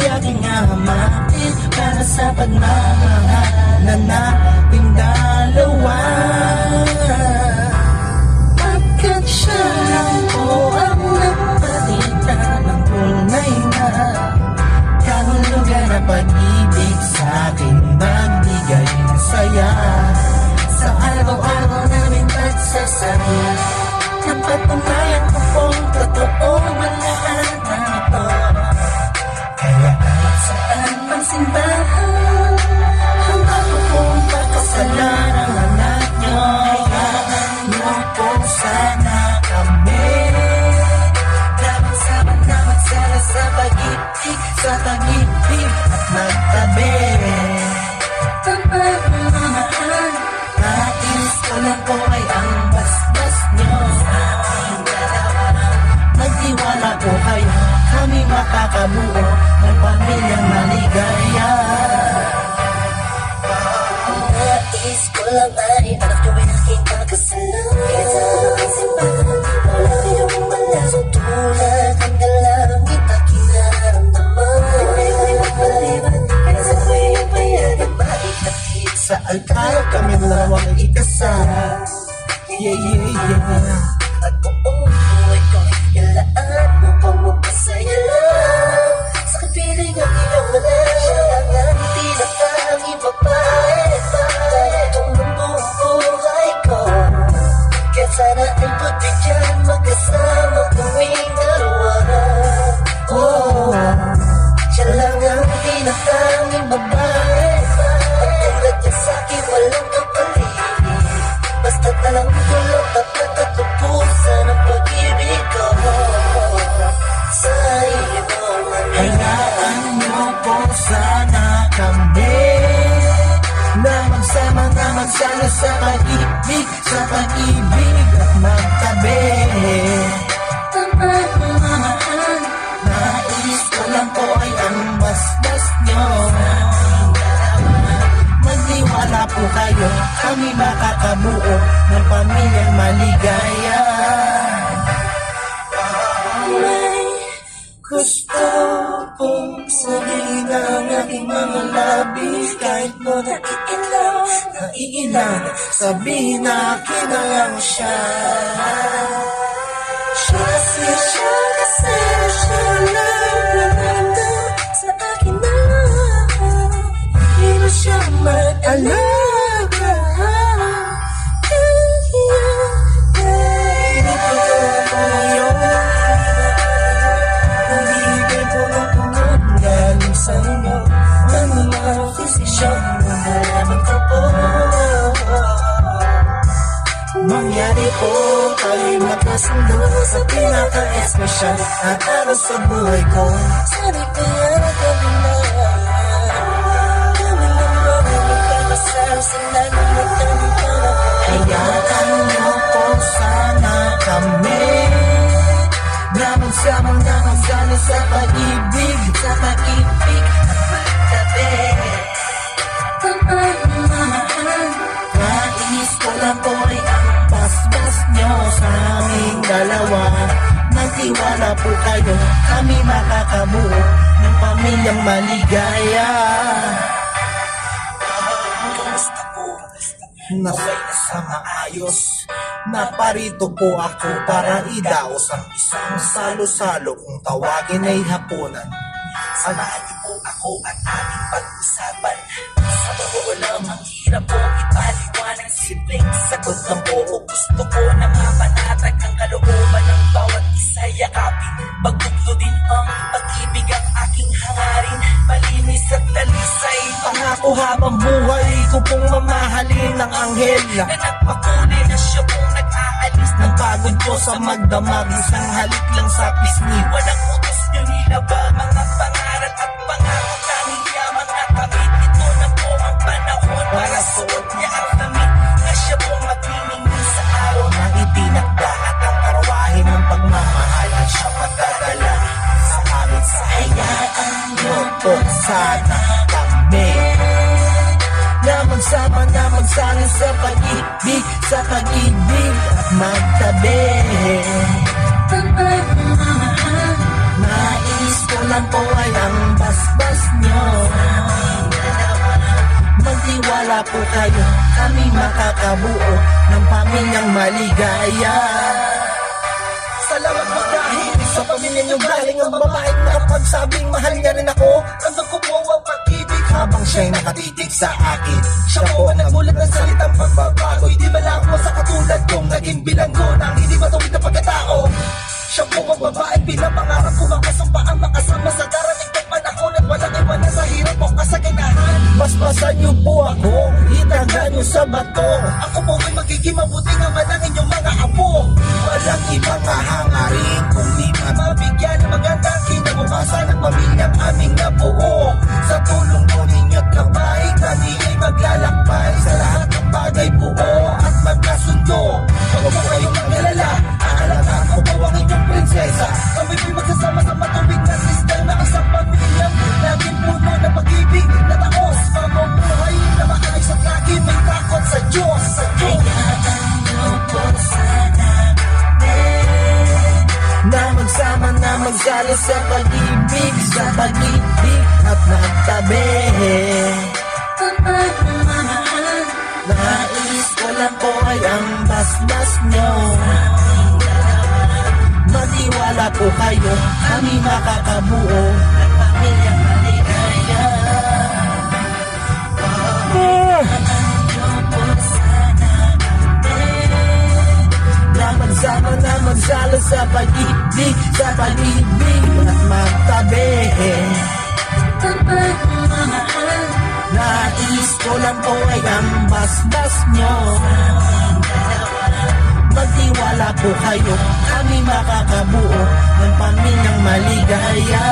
aking hahamakin para sa pagmamahal na nating dalawa. Pagkat siya lang po ang nagpalitan ng tunay na kahulugan na pag-ibig sa akin, nagbigay ng saya sa araw-araw namin pagsasama. Napatunayan ko pong totoo ang lahat na ito. Kaya kahit saan mang simbahan, handa ko pong pagkasalan ang anak nyo. Hayaan nyo po sana kami na magsama na magsala sa pag-ibig, sa pag-ibig at magtabi. Pagmamahal, nais ko lang po ay ang basbas nyo. Magtiwala po kayo, kami makakabuo ng pamilyang maligaya. Nais ko lang ay anak nyo ay aking pagkasalan. Kahit sa aking simbahan, wala kayong malasong tulad ang dalangin aking nararamdaman. Ay magpaliban, kaya sa kuyang payagan, bakit nakit sa altar kami dalawang ikasal. Yeah, yeah, yeah. At buong buhay ko ilaan mo pa mo pasaya lang. Sa kapiling ang iyong malasya ang hindi na tanging babae. Kaya itong buong buhay ko, kaya sana ay pagbigyan magkasama kaming dalawa. Oh, siya lang ang hindi na tanging babae. At tulad niya sa'kin walang kapalit. Basta't alam ko lang dapat katupusan ang pag-ibig ko sa iyo. Hayaan niyo po sana kami na magsama na magsala sa pag-ibig, sa pag-ibig at magtabi. Pagmamahal, nais ko lang po ay ang basbas nyo. Magtiwala po kayo, kami makakabuo ng pamilyang maligaya. May gusto pong sabihin ang aking mga labi, kahit mo naiilang, sabihin na akin na lang siya. Kasi siya lang nananda sa akin na hindi na siya mag-alaga. Nabibigay ko ng tunod galing sa inyo. Ano ang desisyon na nalaman ko po? Mangyari po tayo'y magkasundo sa pinaka-espesyal na araw sa buhay ko. Sana kaya kami na hayaan niyo po sana kami na magsama na magsali sa pag-ibig, sa pag-ibig at magtabi. Pagmamahal, nais ko lang po ay ang basbas nyo sa aming dalawa. Magtiwala po kayo, kami makakabuo ng pamilyang maligaya. Okay na sa maayos, naparito po ako para idaos ang isang salo-salo kung tawagin ay hapunan. Samahan niyo po ako at ating pag-usapan. Sa totoo lang, ang hirap po ipaliwanag, simpleng sagot lang po. Gusto ko na mapanatag ang kalooban ng bawat isa, yakapin. Pagbuklodin ang pag-ibig ang aking hangarin, malinis at dalisay. Pangako habang buhay ko pong mamahalin ng anghel na nagpakulay na siya pong nag-aalis ng pagod ko sa magdamag. Isang halik lang sa pisngi, walang utos niyo nila ba? Mga pangarap at pangako, tanging yaman at kamit. Ito na po ang panahon para suot niya at damit na siya pong magniningning sa araw na itinakda. At ang karwahin ng pagmamahal at siya patadala sa amin sa hayaan niyo po sana kami na magsama na magsali sa pag-ibig, sa pag-ibig at magtabi. Pagmamahal, nais ko lang po ay ang basbas Magtiwala po kayo, kami makakabuo ng pamilyang maligaya. Salamat po dahil sa pamilya niyong galing ang babaeng nakapagsabing mahal niya rin ako. Ramdam ko po ang pag-ibig habang siya'y nakatitig sa akin. Siya po ang nagmulat ng salitang pagbabago. Hindi malabo sa katulad kong naging bilanggo ng hindi matuwid na pagkatao. Siya po ang babaeng pinapangarap ko makasumpa ang makasama sa darating kong panahon at walang iwanan sa hirap o kasaganahan. Basbasan niyo po ako, itaga niyo sa bato. Ako po ay magiging mabuting ama ng inyong mga apo. Walang ibang hahangarin kung di mabigyan ng magandang kinabukasan ng pamilyang aming nabuo. Sa tulong po ninyo't gabay, kami ay maglalakbay sa lahat ng bagay buo at magkasundo. Huwag po kayong mag-alala, aalagaan ko po ang inyong prinsesa. Kami po'y magsasama sa matubig na sistema, isang pamilyang laging puno na pag-ibig na taos. Mamumuhay na maayos at lagi may takot sa Diyos. Hayaan niyo po sana na magsama na magsali sa pag-ibig, sa pag-ibig at magtabi. ang pagmamahal. Nais ko lang po ay ang basbas nyo. Magtiwala po kayo, kami makakabuo ng pamilyang maligaya. Na magsama na magsala sa pag-ibig, sa pag-ibig at magtabi. Ang pagmamahal. Nais ko lang po ay ang basbas nyo. Magtiwala po kayo, kami makakabuo ng pamilyang maligaya.